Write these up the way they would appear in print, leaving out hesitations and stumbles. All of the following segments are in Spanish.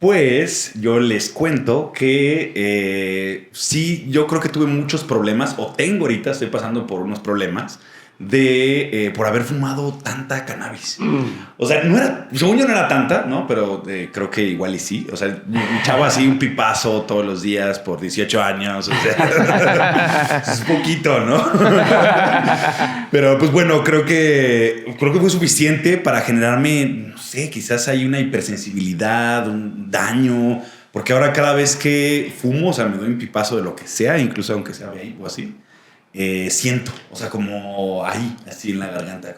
Pues yo les cuento que sí, yo creo que tuve muchos problemas, o tengo ahorita, estoy pasando por unos problemas por haber fumado tanta cannabis. O sea, no era, según yo no era tanta, ¿no? Pero creo que igual y sí. O sea, echaba así un pipazo todos los días por 18 años. O sea, es poquito, ¿no? Pero pues bueno, creo que fue suficiente para generarme, no sé, quizás hay una hipersensibilidad, un daño. Porque ahora cada vez que fumo, o sea, me doy un pipazo de lo que sea, incluso aunque sea vape o así. Siento, o sea, como ahí, así en la garganta.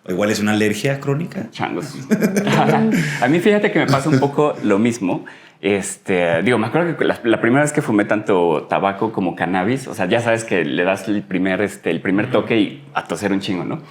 O igual es una alergia crónica. Changos. A mí fíjate que me pasa un poco lo mismo. Me acuerdo que la primera vez que fumé tanto tabaco como cannabis, o sea, ya sabes que le das el primer toque y a toser un chingo, ¿no?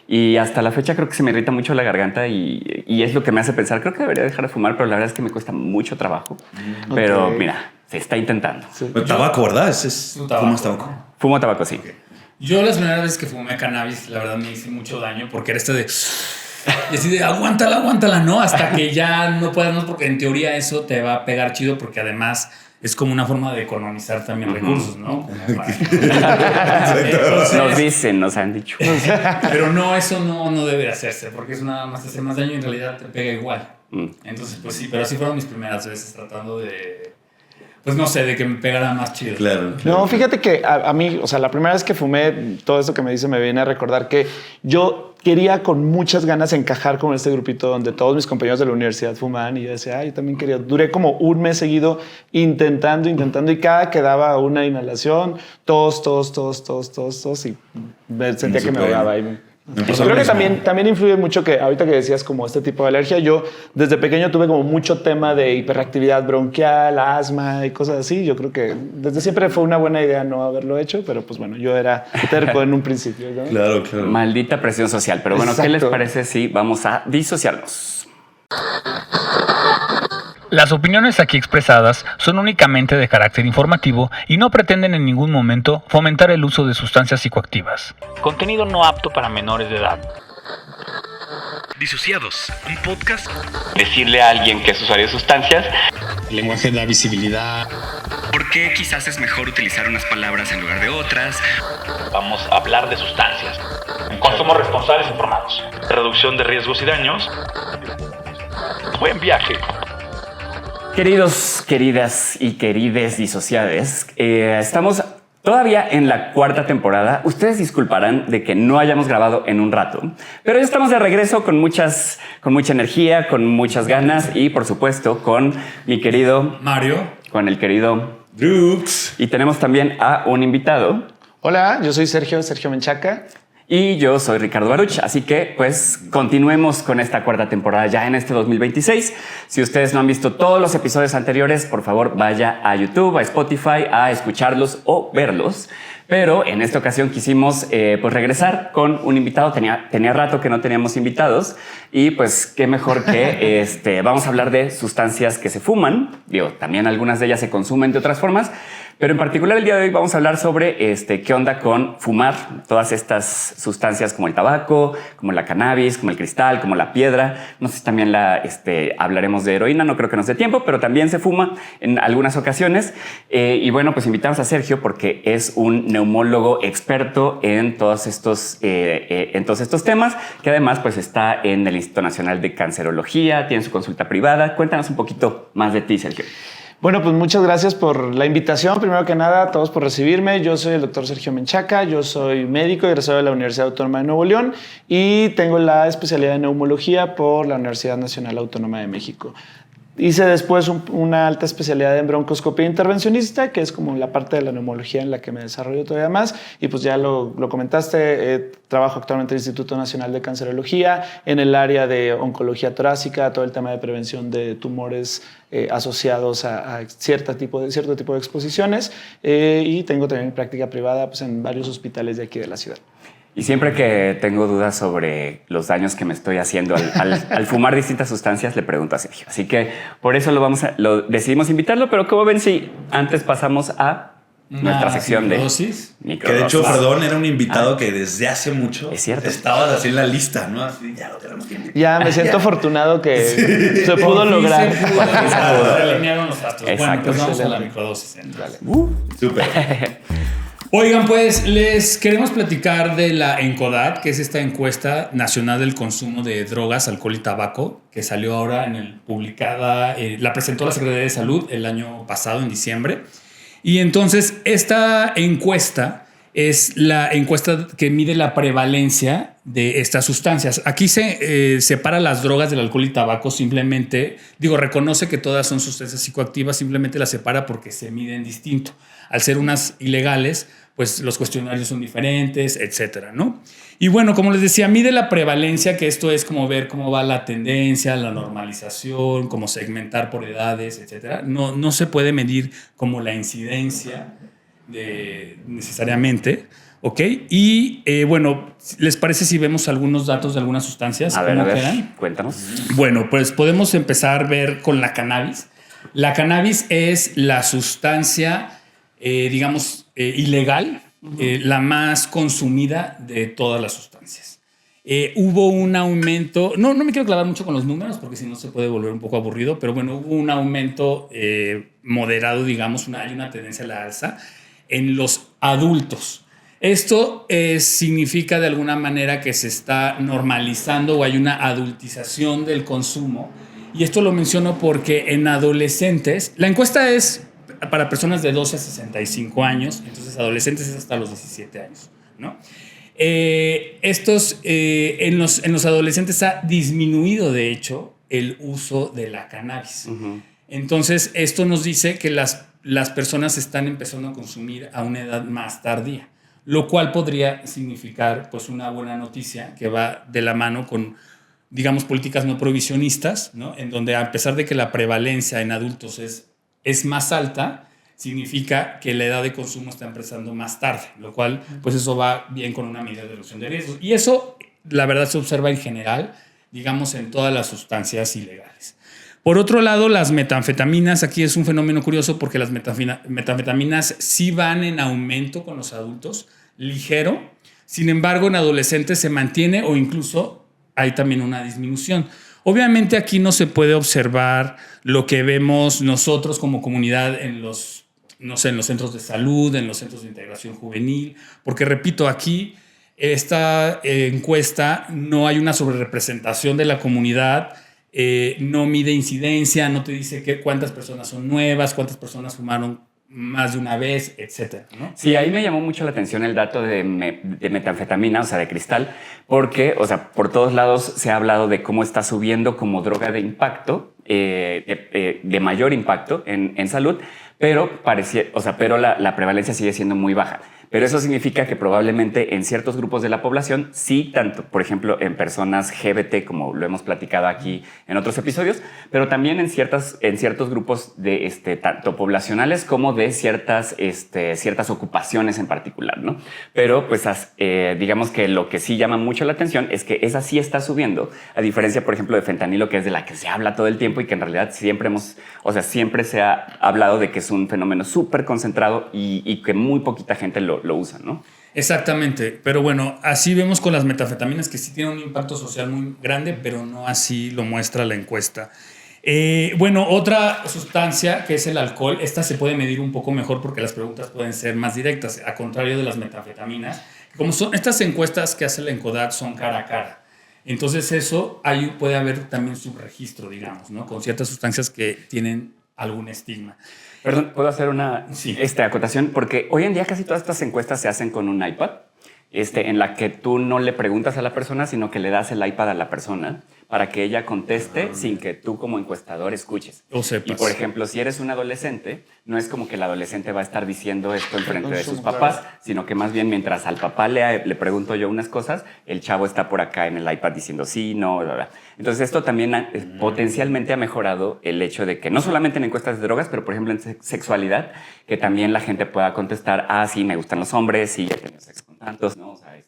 Y hasta la fecha creo que se me irrita mucho la garganta y es lo que me hace pensar, creo que debería dejar de fumar, pero la verdad es que me cuesta mucho trabajo. Okay. Pero mira, se está intentando. Sí. Tabaco, ¿verdad? ¿Fumas tabaco? Fumo tabaco, sí. Okay. Yo las primeras veces que fumé cannabis, la verdad me hice mucho daño porque era y así de aguántala, ¿no? Hasta que ya no puedas, ¿no? Porque en teoría eso te va a pegar chido porque además es como una forma de economizar también recursos, ¿no? Entonces, nos han dicho. Pero no, eso no debe de hacerse porque eso nada más te hace más daño y en realidad te pega igual. Entonces, pues sí, pero así fueron mis primeras veces tratando de... Pues no sé, de que me pegara más chido. Claro. No, fíjate que a mí, o sea, la primera vez que fumé, todo esto que me dice me viene a recordar que yo quería con muchas ganas encajar con este grupito donde todos mis compañeros de la universidad fumaban y yo decía, yo también quería. Duré como un mes seguido intentando y cada que daba una inhalación, tos y me sentía que me ahogaba ahí. Creo que también influye mucho que ahorita que decías como este tipo de alergia, yo desde pequeño tuve como mucho tema de hiperactividad bronquial, asma y cosas así. Yo creo que desde siempre fue una buena idea no haberlo hecho, pero pues bueno, yo era terco en un principio, ¿no? Claro. Maldita presión social. Pero bueno, exacto. ¿Qué les parece si vamos a disociarnos? Las opiniones aquí expresadas son únicamente de carácter informativo y no pretenden en ningún momento fomentar el uso de sustancias psicoactivas. Contenido no apto para menores de edad. Disociados, un podcast. Decirle a alguien que es usuario de sustancias. El lenguaje da visibilidad. ¿Por qué quizás es mejor utilizar unas palabras en lugar de otras? Vamos a hablar de sustancias. Consumo responsables informados. Reducción de riesgos y daños. Buen viaje. Queridos, queridas y querides disociades, estamos todavía en la 4ª temporada. Ustedes disculparán de que no hayamos grabado en un rato, pero ya estamos de regreso con mucha energía, con muchas ganas y por supuesto con mi querido Mario, con el querido Drux. Y tenemos también a un invitado. Hola, yo soy Sergio Menchaca. Y yo soy Ricardo Baruch, así que pues continuemos con esta 4ª temporada ya en este 2026. Si ustedes no han visto todos los episodios anteriores, por favor vaya a YouTube, a Spotify, a escucharlos o verlos. Pero en esta ocasión quisimos pues regresar con un invitado. Tenía rato que no teníamos invitados y pues qué mejor que vamos a hablar de sustancias que se fuman. Digo, también algunas de ellas se consumen de otras formas. Pero en particular el día de hoy vamos a hablar sobre qué onda con fumar todas estas sustancias como el tabaco, como la cannabis, como el cristal, como la piedra. No sé si también hablaremos de heroína, no creo que nos dé tiempo, pero también se fuma en algunas ocasiones. Y bueno, pues invitamos a Sergio porque es un neumólogo experto en todos estos temas, que además pues está en el Instituto Nacional de Cancerología, tiene su consulta privada. Cuéntanos un poquito más de ti, Sergio. Bueno, pues muchas gracias por la invitación. Primero que nada, a todos por recibirme. Yo soy el doctor Sergio Menchaca, yo soy médico egresado de la Universidad Autónoma de Nuevo León y tengo la especialidad en neumología por la Universidad Nacional Autónoma de México. Hice después una alta especialidad en broncoscopía intervencionista, que es como la parte de la neumología en la que me desarrollo todavía más. Y pues ya lo comentaste, trabajo actualmente en el Instituto Nacional de Cancerología, en el área de oncología torácica, todo el tema de prevención de tumores asociados a cierto tipo de exposiciones. Y tengo también práctica privada pues, en varios hospitales de aquí de la ciudad. Y siempre que tengo dudas sobre los daños que me estoy haciendo al fumar distintas sustancias, le pregunto a Sergio. Así que por eso lo decidimos invitarlo, pero ¿cómo ven si antes pasamos a nuestra sección de microdosis. Que de hecho, perdón, era un invitado que desde hace mucho Es cierto. estabas así en la lista, ¿no? Así, ya lo tenemos que invitar. Ya me siento afortunado que se pudo lograr. Se alinearon los astros. Bueno, Exacto. pues vamos a la Excelente. microdosis. Entonces. Súper. Oigan, pues les queremos platicar de la ENCODAT, que es esta encuesta nacional del consumo de drogas, alcohol y tabaco, que salió ahora publicada, la presentó la Secretaría de Salud el año pasado, en diciembre. Y entonces esta encuesta es la encuesta que mide la prevalencia de estas sustancias. Aquí se separa las drogas del alcohol y tabaco simplemente, reconoce que todas son sustancias psicoactivas, simplemente las separa porque se miden distinto. Al ser unas ilegales, pues los cuestionarios son diferentes, etcétera, ¿no? Y bueno, como les decía, mide la prevalencia, que esto es como ver cómo va la tendencia, la normalización, cómo segmentar por edades, etcétera. No se puede medir como la incidencia necesariamente, ¿ok? Y bueno, ¿les parece si vemos algunos datos de algunas sustancias? A ver, ¿Cómo quedan? cuéntanos. Bueno, pues podemos empezar a ver con la cannabis. La cannabis es la sustancia, ilegal, la más consumida de todas las sustancias. Hubo un aumento, no me quiero clavar mucho con los números porque si no se puede volver un poco aburrido, pero bueno, hubo un aumento moderado, hay una tendencia a la alza en los adultos. Esto significa de alguna manera que se está normalizando o hay una adultización del consumo. Y esto lo menciono porque en adolescentes, la encuesta es para personas de 12 a 65 años, entonces adolescentes es hasta los 17 años, ¿no? En los adolescentes ha disminuido, de hecho, el uso de la cannabis. Entonces, esto nos dice que las personas están empezando a consumir a una edad más tardía, lo cual podría significar pues una buena noticia que va de la mano con, políticas no prohibicionistas, ¿no? En donde a pesar de que la prevalencia en adultos es más alta, significa que la edad de consumo está empezando más tarde, lo cual pues eso va bien con una medida de reducción de riesgos. Y eso, la verdad, se observa en general, en todas las sustancias ilegales. Por otro lado, las metanfetaminas, aquí es un fenómeno curioso porque las metanfetaminas sí van en aumento con los adultos, ligero. Sin embargo, en adolescentes se mantiene o incluso hay también una disminución. Obviamente aquí no se puede observar lo que vemos nosotros como comunidad en los centros de salud, en los centros de integración juvenil, porque repito, aquí esta encuesta no hay una sobrerepresentación de la comunidad. No mide incidencia, no te dice cuántas personas son nuevas, cuántas personas fumaron más de una vez, etcétera, ¿no? Sí, ahí me llamó mucho la atención el dato de metanfetamina, o sea, de cristal, porque, por todos lados se ha hablado de cómo está subiendo como droga de impacto, de mayor impacto en salud, pero la prevalencia sigue siendo muy baja. Pero eso significa que probablemente en ciertos grupos de la población, sí, tanto, por ejemplo, en personas LGBT, como lo hemos platicado aquí en otros episodios, pero también en ciertos grupos de tanto poblacionales como de ciertas ocupaciones en particular, ¿no? Pero pues digamos que lo que sí llama mucho la atención es que esa sí está subiendo, a diferencia, por ejemplo, de fentanilo, que es de la que se habla todo el tiempo y que en realidad siempre se ha hablado de que es un fenómeno súper concentrado y que muy poquita gente lo usan, ¿no? Exactamente, pero bueno, así vemos con las metanfetaminas que sí tienen un impacto social muy grande, pero no así lo muestra la encuesta. Bueno, otra sustancia que es el alcohol, esta se puede medir un poco mejor porque las preguntas pueden ser más directas, a contrario de las metanfetaminas. Como son estas encuestas que hace la ENCODAT son cara a cara. Entonces ahí puede haber también subregistro, ¿no? Con ciertas sustancias que tienen algún estigma. Perdón, ¿puedo hacer una acotación? Porque hoy en día casi todas estas encuestas se hacen con un iPad, en la que tú no le preguntas a la persona, sino que le das el iPad a la persona para que ella conteste sin que tú como encuestador escuches. O sepas. Y por ejemplo, si eres un adolescente, no es como que el adolescente va a estar diciendo esto en frente de sus papás, sino que más bien mientras al papá le pregunto yo unas cosas, el chavo está por acá en el iPad diciendo sí, no, bla, bla. Entonces esto también potencialmente ha mejorado el hecho de que no solamente en encuestas de drogas, pero por ejemplo en sexualidad, que también la gente pueda contestar, sí, me gustan los hombres, sí, ya he tenido sexo con tantos, ¿no? O sea,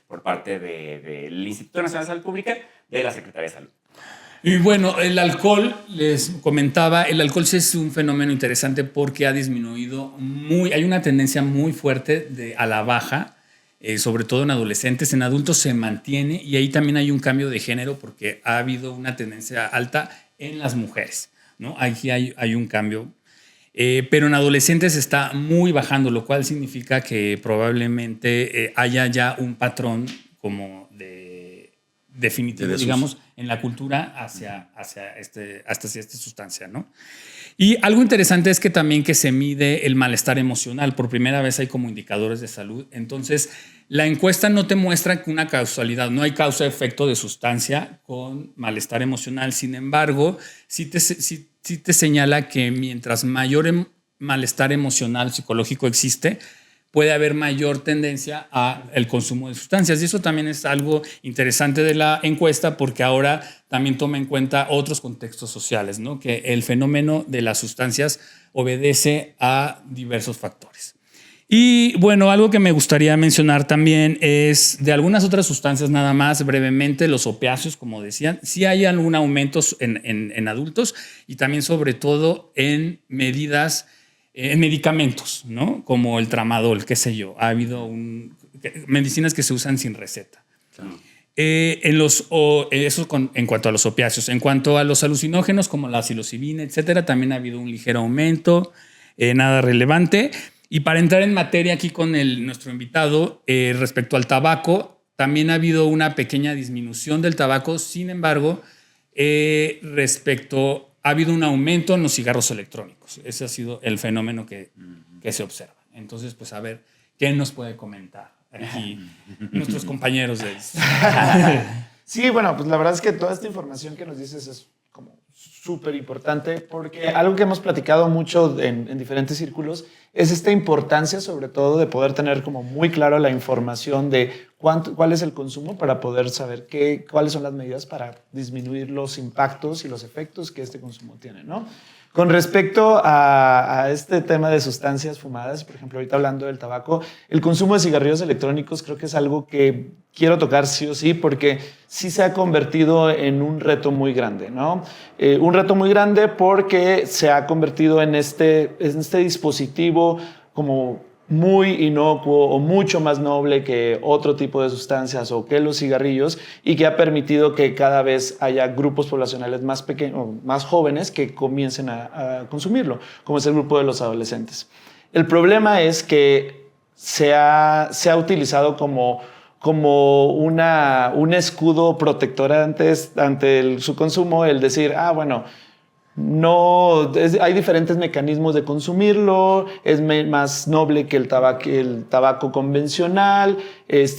por parte del Instituto Nacional de Salud Pública, de la Secretaría de Salud. Y bueno, el alcohol, les comentaba, el alcohol sí es un fenómeno interesante porque ha disminuido hay una tendencia muy fuerte a la baja, sobre todo en adolescentes. En adultos se mantiene y ahí también hay un cambio de género porque ha habido una tendencia alta en las mujeres, ¿no? Aquí hay un cambio. Pero en adolescentes está muy bajando, lo cual significa que probablemente haya ya un patrón como definitivo, digamos, en la cultura hacia esta sustancia, ¿no? Y algo interesante es que también que se mide el malestar emocional. Por primera vez hay como indicadores de salud. Entonces, la encuesta no te muestra una causalidad, no hay causa-efecto de sustancia con malestar emocional. Sin embargo, sí te señala que mientras mayor malestar emocional psicológico existe, puede haber mayor tendencia al consumo de sustancias. Y eso también es algo interesante de la encuesta porque ahora también toma en cuenta otros contextos sociales, ¿no? Que el fenómeno de las sustancias obedece a diversos factores. Y bueno, algo que me gustaría mencionar también es de algunas otras sustancias nada más brevemente, los opiáceos, como decían, sí hay algún aumento en adultos y también sobre todo en medicamentos, ¿no? Como el tramadol, qué sé yo. Ha habido medicinas que se usan sin receta. Claro. Eso en cuanto a los opiáceos. En cuanto a los alucinógenos como la psilocibina, etcétera, también ha habido un ligero aumento, nada relevante. Y para entrar en materia aquí con nuestro invitado, respecto al tabaco, también ha habido una pequeña disminución del tabaco. Sin embargo, ha habido un aumento en los cigarros electrónicos. Ese ha sido el fenómeno que se observa. Entonces, pues a ver, ¿qué nos puede comentar aquí nuestros compañeros de Sí, bueno, pues la verdad es que toda esta información que nos dices es como súper importante porque algo que hemos platicado mucho en diferentes círculos es esta importancia sobre todo de poder tener como muy claro la información de cuál es el consumo para poder saber cuáles son las medidas para disminuir los impactos y los efectos que este consumo tiene, ¿no? Con respecto a este tema de sustancias fumadas, por ejemplo, ahorita hablando del tabaco, el consumo de cigarrillos electrónicos creo que es algo que quiero tocar sí o sí porque sí se ha convertido en un reto muy grande, ¿no? Un reto muy grande porque se ha convertido en este dispositivo como muy inocuo o mucho más noble que otro tipo de sustancias o que los cigarrillos y que ha permitido que cada vez haya grupos poblacionales más pequeños, más jóvenes que comiencen a consumirlo, como es el grupo de los adolescentes. El problema es que se ha utilizado como un escudo protector ante su consumo, el decir, bueno, hay diferentes mecanismos de consumirlo, es más noble que el tabaco convencional,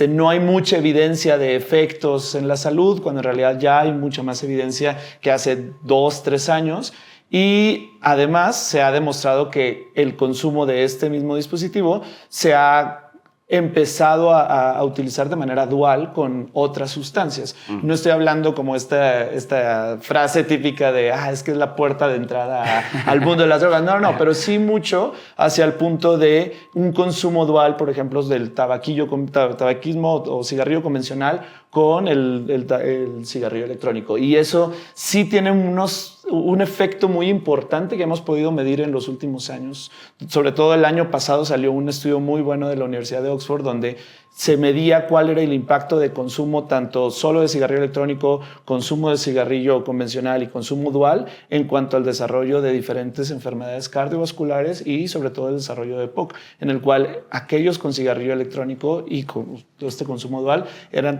no hay mucha evidencia de efectos en la salud, cuando en realidad ya hay mucha más evidencia que hace 2-3 años. Y además se ha demostrado que el consumo de este mismo dispositivo se ha empezado a utilizar de manera dual con otras sustancias. No estoy hablando como esta frase típica de es que es la puerta de entrada al mundo de las drogas. No, pero sí mucho hacia el punto de un consumo dual, por ejemplo, del tabaquismo o cigarrillo convencional con el cigarrillo electrónico. Y eso sí tiene un efecto muy importante que hemos podido medir en los últimos años. Sobre todo el año pasado salió un estudio muy bueno de la Universidad de Oxford donde se medía cuál era el impacto de consumo tanto solo de cigarrillo electrónico, consumo de cigarrillo convencional y consumo dual en cuanto al desarrollo de diferentes enfermedades cardiovasculares y sobre todo el desarrollo de EPOC, en el cual aquellos con cigarrillo electrónico y con este consumo dual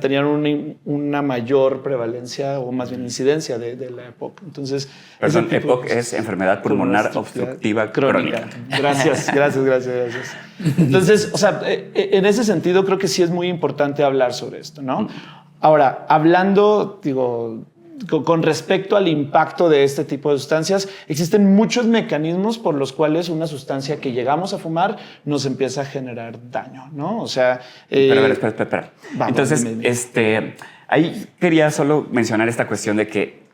tenían una mayor prevalencia o más bien incidencia de la EPOC. Entonces, perdón, EPOC es enfermedad pulmonar obstructiva crónica. Gracias. Entonces, o sea, en ese sentido creo que sí es muy importante hablar sobre esto, ¿no? Ahora, hablando, con respecto al impacto de este tipo de sustancias, existen muchos mecanismos por los cuales una sustancia que llegamos a fumar nos empieza a generar daño, ¿no? O sea... Pero a ver, espera. Entonces, ahí quería solo mencionar esta cuestión de que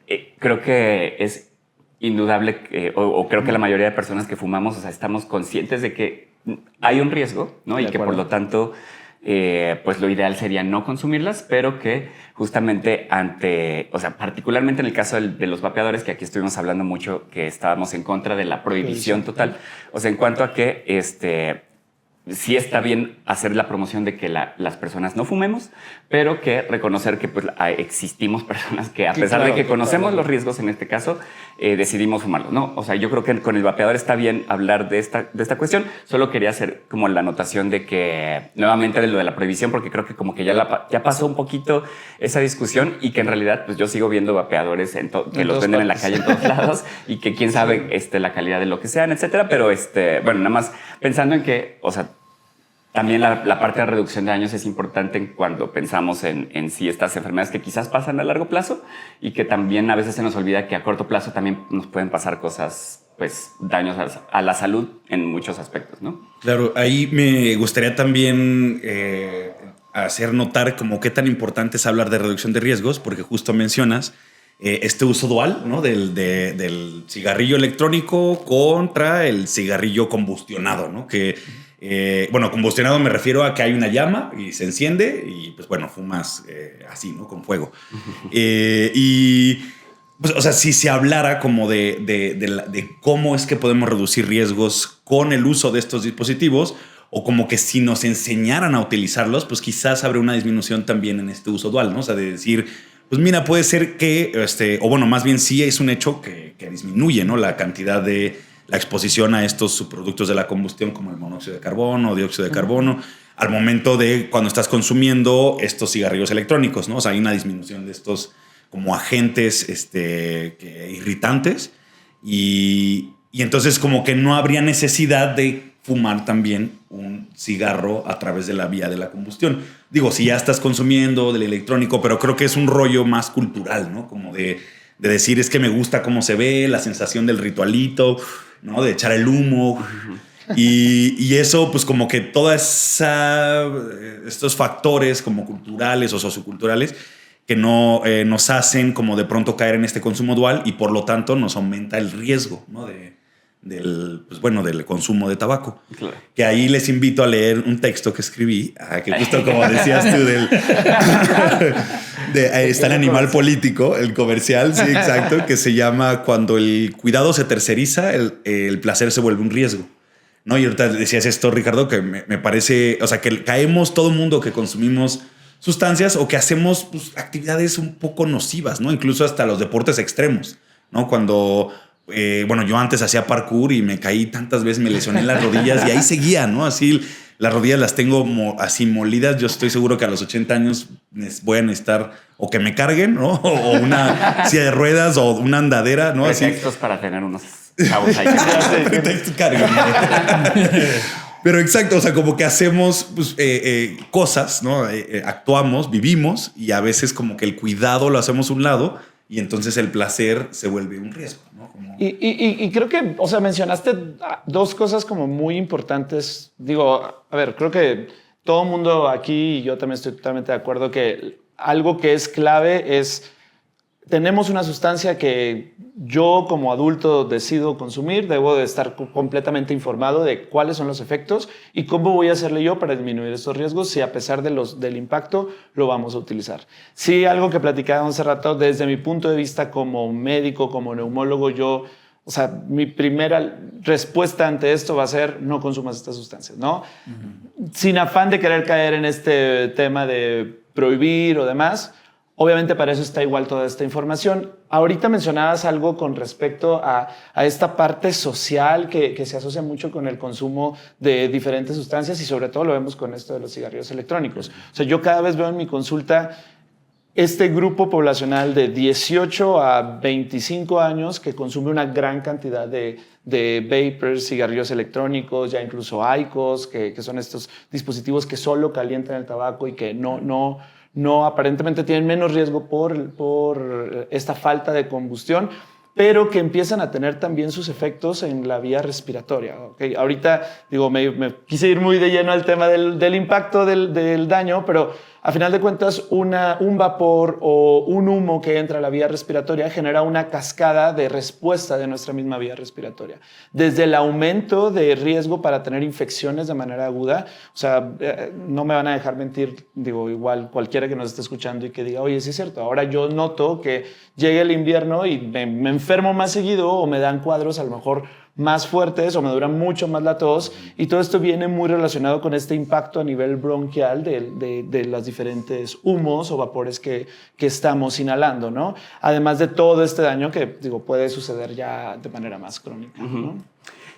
creo que es indudable, o creo que la mayoría de personas que fumamos, o sea, estamos conscientes de que hay un riesgo, ¿no? Y que por lo tanto pues lo ideal sería no consumirlas, pero que justamente particularmente en el caso de los vapeadores, que aquí estuvimos hablando mucho, que estábamos en contra de la prohibición total, o sea, en cuanto a que sí está bien hacer la promoción de que las personas no fumemos, pero que reconocer que pues, existimos personas que a pesar de que conocemos los riesgos en este caso, decidimos fumarlo, ¿no? O sea, yo creo que con el vapeador está bien hablar de esta cuestión. Solo quería hacer como la anotación de que nuevamente de lo de la prohibición, porque creo que como que ya pasó un poquito esa discusión y que en realidad pues yo sigo viendo vapeadores que los venden en la calle en todos lados y que quién sabe la calidad de lo que sean, etcétera. Pero bueno, nada más pensando en que, o sea, también la parte de reducción de daños es importante cuando pensamos en sí estas enfermedades que quizás pasan a largo plazo y que también a veces se nos olvida que a corto plazo también nos pueden pasar cosas, pues daños a la salud en muchos aspectos, ¿no? Claro, ahí me gustaría también hacer notar como qué tan importante es hablar de reducción de riesgos, porque justo mencionas este uso dual, ¿no? del cigarrillo electrónico contra el cigarrillo combustionado, ¿no? Bueno, combustionado me refiero a que hay una llama y se enciende y pues bueno, fumas así, ¿no? Con fuego. Y pues, o sea, si se hablara como de cómo es que podemos reducir riesgos con el uso de estos dispositivos, o como que si nos enseñaran a utilizarlos, pues quizás habrá una disminución también en este uso dual, ¿no? O sea, de decir, pues mira, puede ser que, o bueno, más bien sí es un hecho que disminuye, ¿no? La cantidad de la exposición a estos subproductos de la combustión como el monóxido de carbono o dióxido de carbono al momento de cuando estás consumiendo estos cigarrillos electrónicos, ¿no? O sea, hay una disminución de estos como agentes irritantes y entonces como que no habría necesidad de fumar también un cigarro a través de la vía de la combustión. Digo, si ya estás consumiendo del electrónico, pero creo que es un rollo más cultural, ¿no? Como de decir, es que me gusta cómo se ve, la sensación del ritualito, ¿no? De echar el humo. Y eso, pues como que todos estos factores como culturales o socioculturales que no nos hacen como de pronto caer en este consumo dual y por lo tanto nos aumenta el riesgo, ¿no? del consumo de tabaco. Claro. Que ahí les invito a leer un texto que escribí, que justo como decías tú, está el animal político, el comercial, sí, exacto, que se llama Cuando el cuidado se terceriza, el placer se vuelve un riesgo. ¿No? Y ahorita decías esto, Ricardo, que me parece, o sea, que caemos todo el mundo que consumimos sustancias o que hacemos pues, actividades un poco nocivas, ¿no? Incluso hasta los deportes extremos, ¿no? Cuando... bueno, yo antes hacía parkour y me caí tantas veces, me lesioné las rodillas y ahí seguía, ¿no? Así las rodillas las tengo así molidas. Yo estoy seguro que a los 80 años voy a necesitar o que me carguen, ¿no? O una silla de ruedas o una andadera, ¿no? Pretextos así. Para tener unos cabos ahí. Pretextos, carguen. Pero exacto, o sea, como que hacemos pues, cosas, ¿no? Actuamos, vivimos y a veces como que el cuidado lo hacemos a un lado y entonces el placer se vuelve un riesgo, ¿no? Y creo que, o sea, mencionaste dos cosas como muy importantes. Digo, a ver, creo que todo el mundo aquí, y yo también estoy totalmente de acuerdo que algo que es clave es, tenemos una sustancia que yo como adulto decido consumir, debo de estar completamente informado de cuáles son los efectos y cómo voy a hacerle yo para disminuir estos riesgos si a pesar del impacto lo vamos a utilizar. Sí, algo que platicábamos hace rato, desde mi punto de vista como médico, como neumólogo, o sea, mi primera respuesta ante esto va a ser no consumas estas sustancias, ¿no? Sin afán de querer caer en este tema de prohibir o demás. Obviamente para eso está igual toda esta información. Ahorita mencionabas algo con respecto a esta parte social que se asocia mucho con el consumo de diferentes sustancias y sobre todo lo vemos con esto de los cigarrillos electrónicos. O sea, yo cada vez veo en mi consulta este grupo poblacional de 18 a 25 años que consume una gran cantidad de vapers, cigarrillos electrónicos, ya incluso IQOS, que son estos dispositivos que solo calientan el tabaco y que no aparentemente tienen menos riesgo por esta falta de combustión, pero que empiezan a tener también sus efectos en la vía respiratoria. ¿Okay? Ahorita, digo, me quise ir muy de lleno al tema del impacto del daño, pero a final de cuentas, un vapor o un humo que entra a la vía respiratoria genera una cascada de respuesta de nuestra misma vía respiratoria. Desde el aumento de riesgo para tener infecciones de manera aguda, o sea, no me van a dejar mentir, digo, igual cualquiera que nos esté escuchando y que diga, oye, sí es cierto, ahora yo noto que llega el invierno y me enfermo más seguido o me dan cuadros a lo mejor más fuertes o me duran mucho más la tos, y todo esto viene muy relacionado con este impacto a nivel bronquial de los diferentes humos o vapores que estamos inhalando, ¿no? Además de todo este daño que, digo, puede suceder ya de manera más crónica, ¿no?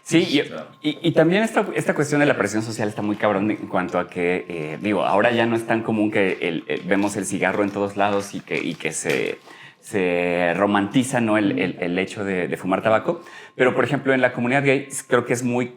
Sí, y también esta cuestión de la presión social está muy cabrón en cuanto a que, digo, ahora ya no es tan común que vemos el cigarro en todos lados y que se romantiza, ¿no? el hecho de fumar tabaco. Pero, por ejemplo, en la comunidad gay creo que es muy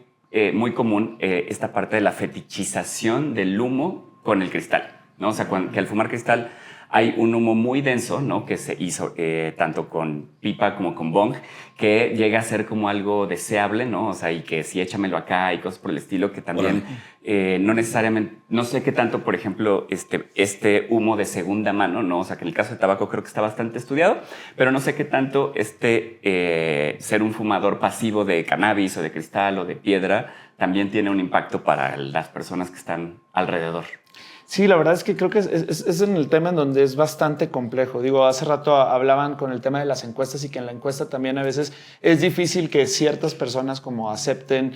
común esta parte de la fetichización del humo con el cristal, ¿no? O sea, que al fumar cristal hay un humo muy denso, ¿no? Que se hizo tanto con pipa como con bong, que llega a ser como algo deseable, ¿no? O sea, y que sí, échamelo acá y cosas por el estilo, que también no necesariamente, no sé qué tanto, por ejemplo, este humo de segunda mano, ¿no? O sea, que en el caso de tabaco creo que está bastante estudiado, pero no sé qué tanto ser un fumador pasivo de cannabis o de cristal o de piedra también tiene un impacto para las personas que están alrededor. Sí, la verdad es que creo que es en el tema en donde es bastante complejo. Digo, hace rato hablaban con el tema de las encuestas y que en la encuesta también a veces es difícil que ciertas personas como acepten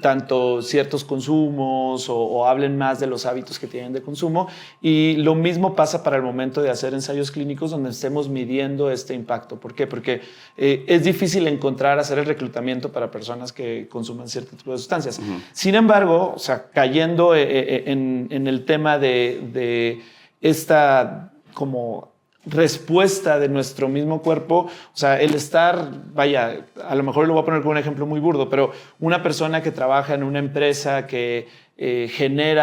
tanto ciertos consumos o hablen más de los hábitos que tienen de consumo. Y lo mismo pasa para el momento de hacer ensayos clínicos donde estemos midiendo este impacto. ¿Por qué? Porque es difícil hacer el reclutamiento para personas que consuman cierto tipo de sustancias. Sin embargo, o sea, cayendo en el tema de esta como respuesta de nuestro mismo cuerpo, o sea, el estar, vaya, a lo mejor lo voy a poner con un ejemplo muy burdo, pero una persona que trabaja en una empresa que tiene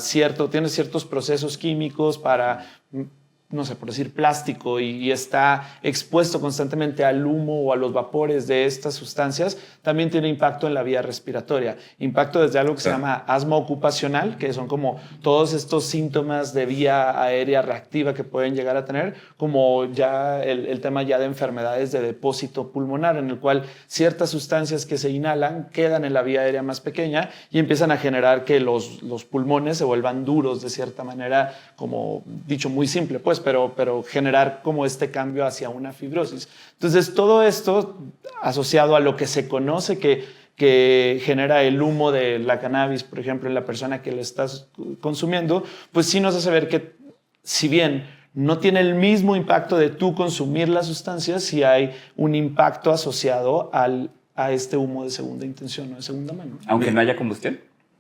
ciertos procesos químicos para, no sé, por decir plástico y está expuesto constantemente al humo o a los vapores de estas sustancias, también tiene impacto en la vía respiratoria. Impacto desde algo que se llama asma ocupacional, que son como todos estos síntomas de vía aérea reactiva que pueden llegar a tener, como ya el tema ya de enfermedades de depósito pulmonar, en el cual ciertas sustancias que se inhalan quedan en la vía aérea más pequeña y empiezan a generar que los pulmones se vuelvan duros de cierta manera, como dicho muy simple, pues, pero generar como este cambio hacia una fibrosis. Entonces, todo esto asociado a lo que se conoce que genera el humo de la cannabis, por ejemplo, en la persona que lo estás consumiendo, pues sí nos hace ver que, si bien no tiene el mismo impacto de tú consumir la sustancia, sí hay un impacto asociado a este humo de segunda intención o de segunda mano. Aunque no haya combustión.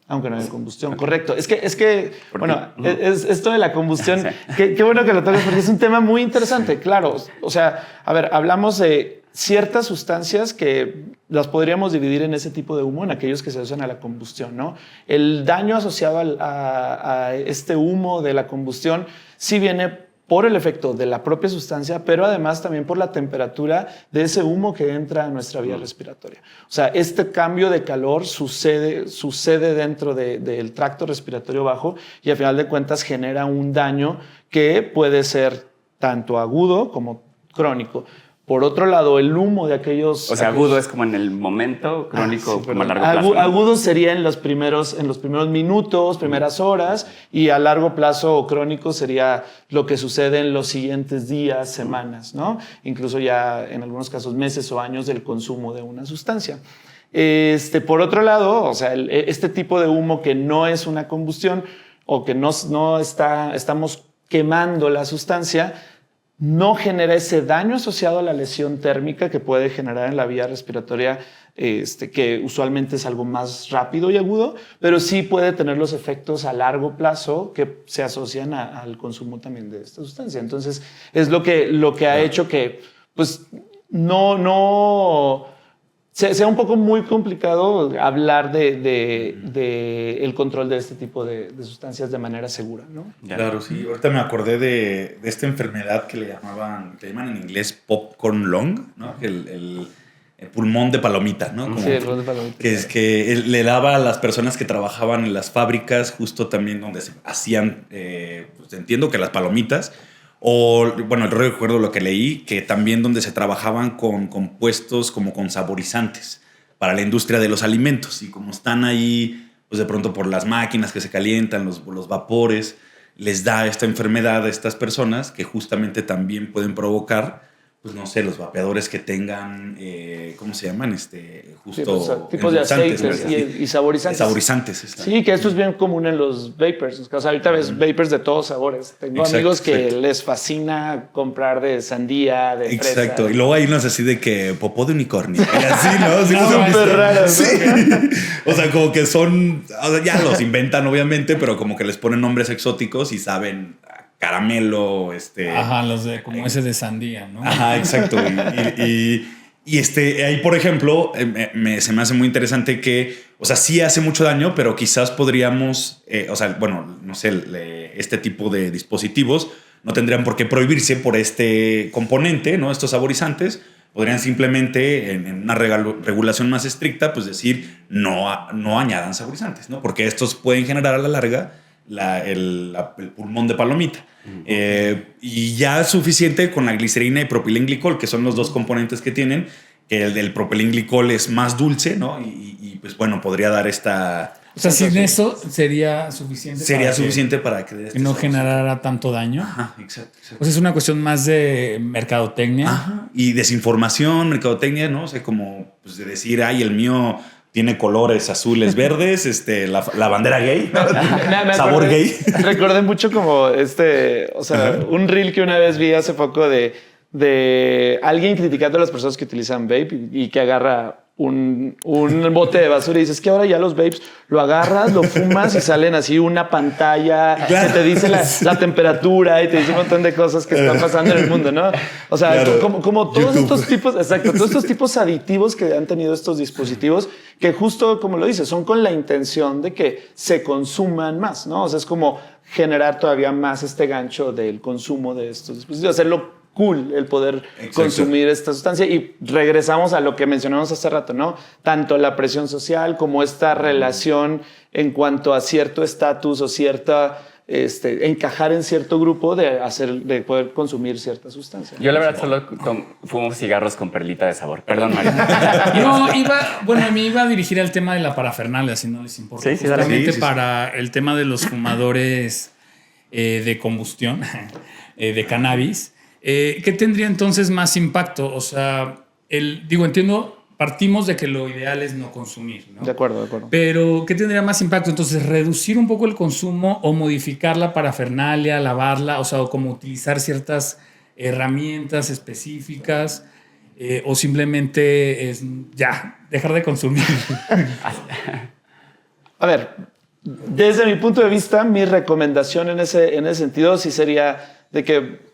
Aunque no haya combustión, correcto. Es que bueno, es esto de la combustión, qué bueno que lo toques porque es un tema muy interesante, claro. O sea, a ver, hablamos de ciertas sustancias que las podríamos dividir en ese tipo de humo, en aquellos que se asocian a la combustión, ¿no? El daño asociado a este humo de la combustión sí viene por el efecto de la propia sustancia, pero además también por la temperatura de ese humo que entra a nuestra vía respiratoria. O sea, este cambio de calor sucede dentro del tracto respiratorio bajo y al final de cuentas genera un daño que puede ser tanto agudo como crónico. Por otro lado, el humo de aquellos... O sea, agudo es como en el momento, crónico como a largo plazo. Agudo sería en los primeros minutos, primeras horas, y a largo plazo o crónico sería lo que sucede en los siguientes días, semanas, ¿no? Incluso ya en algunos casos meses o años del consumo de una sustancia. Por otro lado, o sea, este tipo de humo que no es una combustión o que no estamos quemando la sustancia, no genera ese daño asociado a la lesión térmica que puede generar en la vía respiratoria, que usualmente es algo más rápido y agudo, pero sí puede tener los efectos a largo plazo que se asocian al consumo también de esta sustancia. Entonces, es lo que ha hecho que, pues, no sea un poco muy complicado hablar de el control de este tipo de sustancias de manera segura, ¿no? Claro, sí. Ahorita me acordé de esta enfermedad que le llaman en inglés popcorn lung, ¿no? El pulmón de palomita, ¿no? Como, Sí, el pulmón de palomita. Que es que le daba a las personas que trabajaban en las fábricas, justo también donde se hacían, pues entiendo que las palomitas, o bueno, recuerdo lo que leí, que también donde se trabajaban con compuestos como con saborizantes para la industria de los alimentos. Y como están ahí, pues de pronto por las máquinas que se calientan, los vapores, les da esta enfermedad a estas personas que justamente también pueden provocar, pues no sé, los vapeadores que tengan, ¿cómo se llaman? Justo Sí, pues, tipos de endulzantes, aceites ¿no? y saborizantes. Saborizantes. Sí, que esto es bien común en los vapers. O sea, ahorita ves vapers de todos sabores. Tengo amigos que les fascina comprar de sandía, de fresa. Exacto. Y luego hay unos así de que popó de unicornio. Y así, ¿no? Sí, Súper raros. Sí. O sea, como que son... O sea, ya los inventan, obviamente, pero como que les ponen nombres exóticos y saben caramelo, Ajá, los de como ese de sandía, ¿no? Ajá, exacto. Y ahí, por ejemplo, se me hace muy interesante que, o sea, sí hace mucho daño, pero quizás podríamos, o sea, bueno, no sé, este tipo de dispositivos no tendrían por qué prohibirse por este componente, ¿no? Estos saborizantes podrían simplemente, en una regulación más estricta, pues decir, no añadan saborizantes, ¿no? Porque estos pueden generar a la larga el pulmón de palomita. Y ya es suficiente con la glicerina y propilenglicol, que son los dos componentes que tienen, que el del propilenglicol es más dulce, ¿no? Y pues bueno, podría dar esta... O sea, sin eso sería suficiente. Sería suficiente para que no generara tanto daño. Ajá, exacto. O sea, es una cuestión más de mercadotecnia. Ajá. Y desinformación, mercadotecnia, ¿no? O sea, como pues, de decir, ay, el mío tiene colores azules, verdes, la bandera gay, sabor gay. Recordé mucho como o sea, un reel que una vez vi hace poco de alguien criticando a las personas que utilizan vape y que agarra un bote de basura y dices que ahora ya los vapes lo agarras, lo fumas y salen así una pantalla que te dice la temperatura y te dice un montón de cosas que están pasando en el mundo, ¿no? O sea, como todos estos tipos, exacto, todos estos tipos aditivos que han tenido estos dispositivos que justo como lo dices, son con la intención de que se consuman más, ¿no? O sea, es como generar todavía más este gancho del consumo de estos dispositivos, hacerlo cool el poder consumir esta sustancia. Y regresamos a lo que mencionamos hace rato, ¿no? Tanto la presión social como esta relación en cuanto a cierto estatus o cierta encajar en cierto grupo de poder consumir cierta sustancia. Yo la verdad solo fumo cigarros con perlita de sabor. Perdón, Mario. No, me iba a dirigir al tema de la parafernalia, si no les importa. Sí, justamente sí. Para el tema de los fumadores de combustión, de cannabis. ¿Qué tendría entonces más impacto? O sea, entiendo, partimos de que lo ideal es no consumir, ¿no? De acuerdo. Pero, ¿qué tendría más impacto? Entonces, reducir un poco el consumo o modificar la parafernalia, lavarla, o sea, o como utilizar ciertas herramientas específicas, o simplemente es ya, dejar de consumir. A ver, desde mi punto de vista, mi recomendación en ese sentido sí sería de que,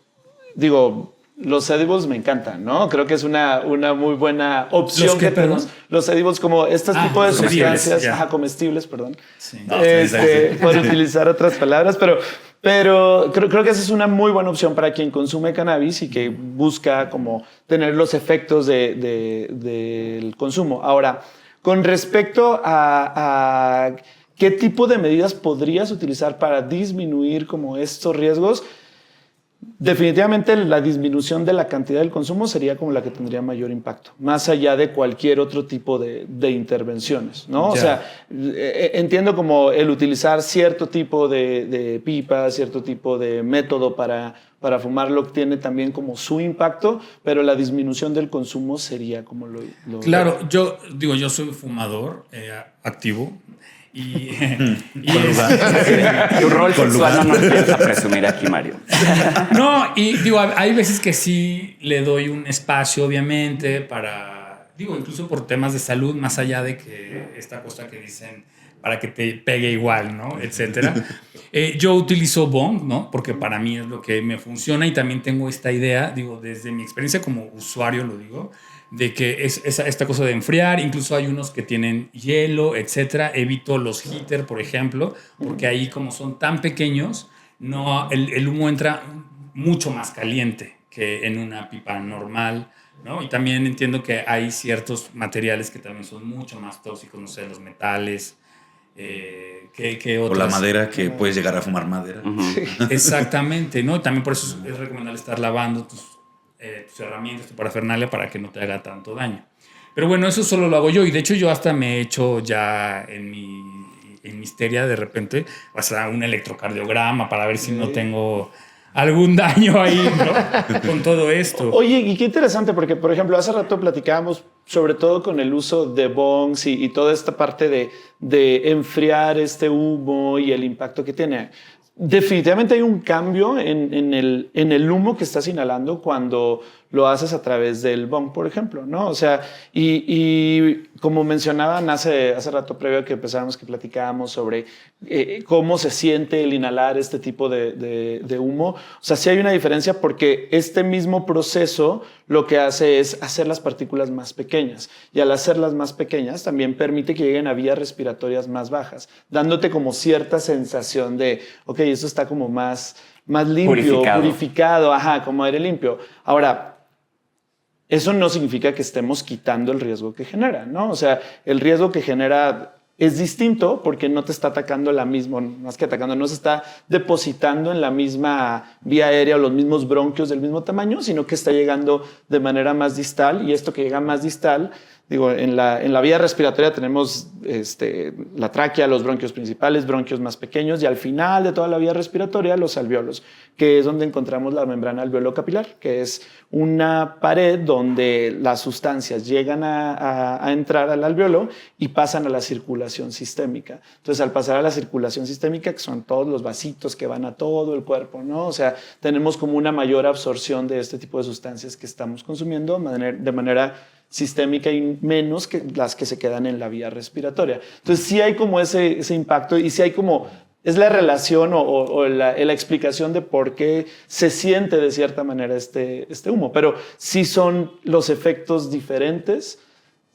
los edibles me encantan, ¿no? Creo que es una muy buena opción. ¿Los qué, que tenemos. perdón? Los edibles como este tipo de comestibles, sustancias, ya. comestibles, perdón. Sí. Por utilizar otras palabras, pero creo que esa es una muy buena opción para quien consume cannabis y que busca como tener los efectos del consumo. Ahora, con respecto a qué tipo de medidas podrías utilizar para disminuir como estos riesgos, definitivamente la disminución de la cantidad del consumo sería como la que tendría mayor impacto, más allá de cualquier otro tipo de intervenciones, ¿no? Ya. O sea, entiendo como el utilizar cierto tipo de pipa, cierto tipo de método para fumarlo tiene también como su impacto, pero la disminución del consumo sería como lo Claro, yo soy fumador activo. Y Tu rol sexual no nos piensa presumir aquí, Mario. No, hay veces que sí le doy un espacio, obviamente, para, incluso por temas de salud, más allá de que esta cosa que dicen para que te pegue igual, ¿no? Etcétera. Yo utilizo bong, ¿no? Porque para mí es lo que me funciona y también tengo esta idea, desde mi experiencia como usuario lo digo, de que es esta cosa de enfriar. Incluso hay unos que tienen hielo, etcétera. Evito los heater, por ejemplo, porque ahí como son tan pequeños, no, el humo entra mucho más caliente que en una pipa normal, ¿no? Y también entiendo que hay ciertos materiales que también son mucho más tóxicos, no sé, los metales, que otras. O la madera, que puedes llegar a fumar madera. Exactamente, ¿no? También por eso es recomendable estar lavando tus herramientas, tu parafernalia, para que no te haga tanto daño. Pero bueno, eso solo lo hago yo, y de hecho yo hasta me he hecho ya en mi histeria de repente, o sea, un electrocardiograma para ver si no tengo algún daño ahí, ¿no? Con todo esto. Oye, y qué interesante, porque por ejemplo, hace rato platicábamos sobre todo con el uso de bongs y toda esta parte de enfriar este humo y el impacto que tiene. Definitivamente hay un cambio en el humo que estás inhalando cuando lo haces a través del bong, por ejemplo, ¿no? O sea, y como mencionaban hace rato previo que empezáramos, que platicábamos sobre cómo se siente el inhalar este tipo de humo. O sea, sí hay una diferencia, porque este mismo proceso lo que hace es hacer las partículas más pequeñas, y al hacerlas más pequeñas también permite que lleguen a vías respiratorias más bajas, dándote como cierta sensación de, ok, esto está como más limpio, purificado, como aire limpio. Ahora, eso no significa que estemos quitando el riesgo que genera, ¿no? O sea, el riesgo que genera es distinto porque no te está atacando más que atacando, no se está depositando en la misma vía aérea o los mismos bronquios del mismo tamaño, sino que está llegando de manera más distal, y esto que llega más distal, digo, en la vía respiratoria tenemos la tráquea, los bronquios principales, bronquios más pequeños, y al final de toda la vía respiratoria los alvéolos, que es donde encontramos la membrana alveolo-capilar, que es una pared donde las sustancias llegan a entrar al alveolo y pasan a la circulación sistémica. Entonces, al pasar a la circulación sistémica, que son todos los vasitos que van a todo el cuerpo, ¿no? O sea, tenemos como una mayor absorción de este tipo de sustancias que estamos consumiendo de manera sistémica, y menos que las que se quedan en la vía respiratoria. Entonces sí hay como ese impacto, y sí hay como, es la relación o la explicación de por qué se siente de cierta manera este humo, pero sí son los efectos diferentes,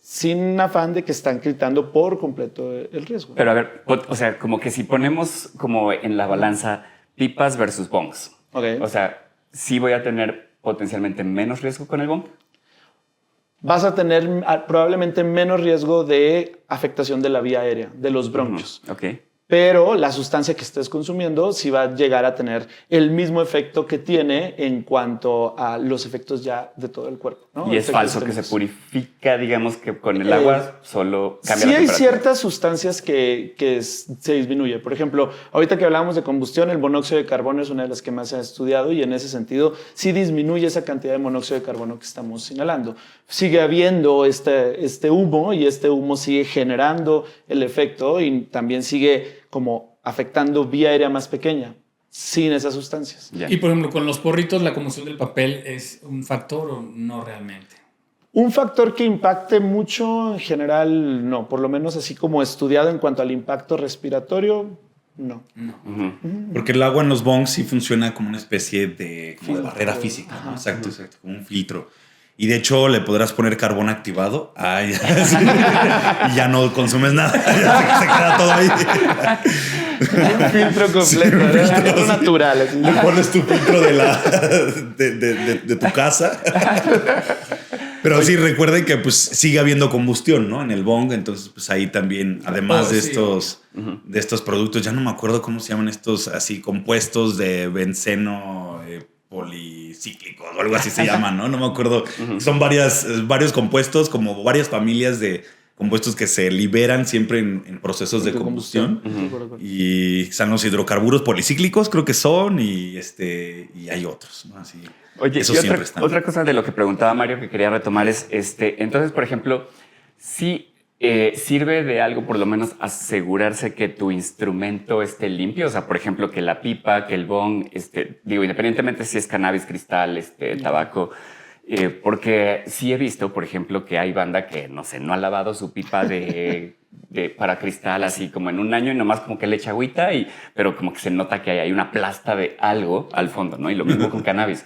sin afán de que están quitando por completo el riesgo. Pero a ver, o sea, como que si ponemos como en la balanza pipas versus bongs, Okay. O sea, sí voy a tener potencialmente menos riesgo con el bong. Vas a tener probablemente menos riesgo de afectación de la vía aérea, de los bronquios. Ok. Pero la sustancia que estés consumiendo sí va a llegar a tener el mismo efecto que tiene en cuanto a los efectos ya de todo el cuerpo, ¿no? Y es falso que se purifica, digamos, que con el agua solo cambia la temperatura. Sí hay ciertas sustancias que se disminuye. Por ejemplo, ahorita que hablábamos de combustión, el monóxido de carbono es una de las que más se ha estudiado, y en ese sentido sí disminuye esa cantidad de monóxido de carbono que estamos inhalando. Sigue habiendo este humo, y este humo sigue generando el efecto, y también sigue como afectando vía aérea más pequeña sin esas sustancias. Ya. Y por ejemplo, con los porritos, ¿la combustión del papel es un factor o no realmente? Un factor que impacte mucho en general, no. Por lo menos así como estudiado en cuanto al impacto respiratorio, no. Porque el agua en los bongs sí funciona como una especie de barrera física, ¿no? Exacto, como un filtro. Y de hecho le podrás poner carbón activado y ya no consumes nada. Ya se queda todo ahí. Un filtro completo, Sí, un filtro natural. Así. Le pones tu filtro de tu casa. Pero sí, recuerden que pues sigue habiendo combustión, ¿no? En el bong. Entonces, pues ahí también, además de estos productos, ya no me acuerdo cómo se llaman estos así compuestos de benceno policíclicos o algo así se llaman, ¿no? No me acuerdo. Son varios compuestos, como varias familias de compuestos que se liberan siempre en procesos de combustión. Y están los hidrocarburos policíclicos, creo que son, y hay otros, ¿no? Así. Oye, Eso y siempre está. otra cosa de lo que preguntaba Mario que quería retomar es, entonces, por ejemplo, si sirve de algo por lo menos asegurarse que tu instrumento esté limpio, o sea, por ejemplo, que la pipa, que el bong, digo, independientemente si es cannabis, cristal, tabaco, porque sí he visto, por ejemplo, que hay banda que, no sé, no ha lavado su pipa para cristal así como en un año, y nomás como que le echa agüita, pero como que se nota que hay una plasta de algo al fondo, ¿no? Y lo mismo con cannabis.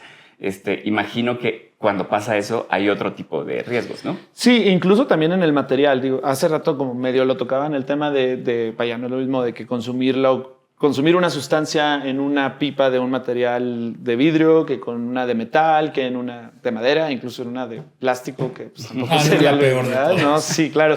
Imagino que cuando pasa eso hay otro tipo de riesgos, ¿no? Sí, incluso también en el material. Digo, hace rato como medio lo tocaba en el tema vaya, no es lo mismo de que consumir una sustancia en una pipa de un material de vidrio que con una de metal, que en una de madera, incluso en una de plástico, que pues, tampoco sería la lo peor de ideal, todas. ¿no? Sí, claro.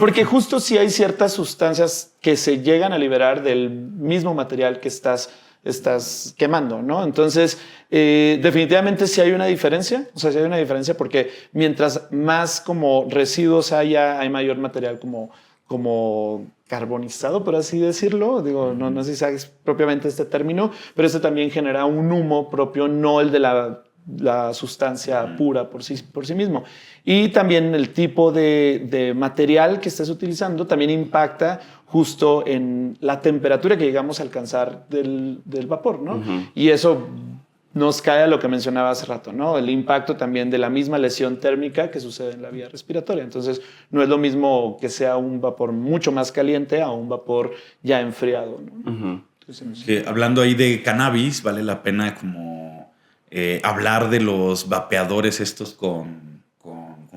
Porque justo sí hay ciertas sustancias que se llegan a liberar del mismo material que estás quemando, ¿no? Entonces, definitivamente sí hay una diferencia, o sea, sí hay una diferencia porque mientras más como residuos haya, hay mayor material como carbonizado, por así decirlo. Digo, no sé si sabes propiamente este término, pero este también genera un humo propio, no el de la sustancia pura por sí mismo. Y también el tipo de material que estés utilizando también impacta justo en la temperatura que llegamos a alcanzar del vapor, ¿no? Y eso nos cae a lo que mencionaba hace rato, ¿no? El impacto también de la misma lesión térmica que sucede en la vía respiratoria. Entonces, no es lo mismo que sea un vapor mucho más caliente a un vapor ya enfriado, ¿no? Entonces, Que hablando ahí de cannabis, vale la pena como hablar de los vapeadores estos con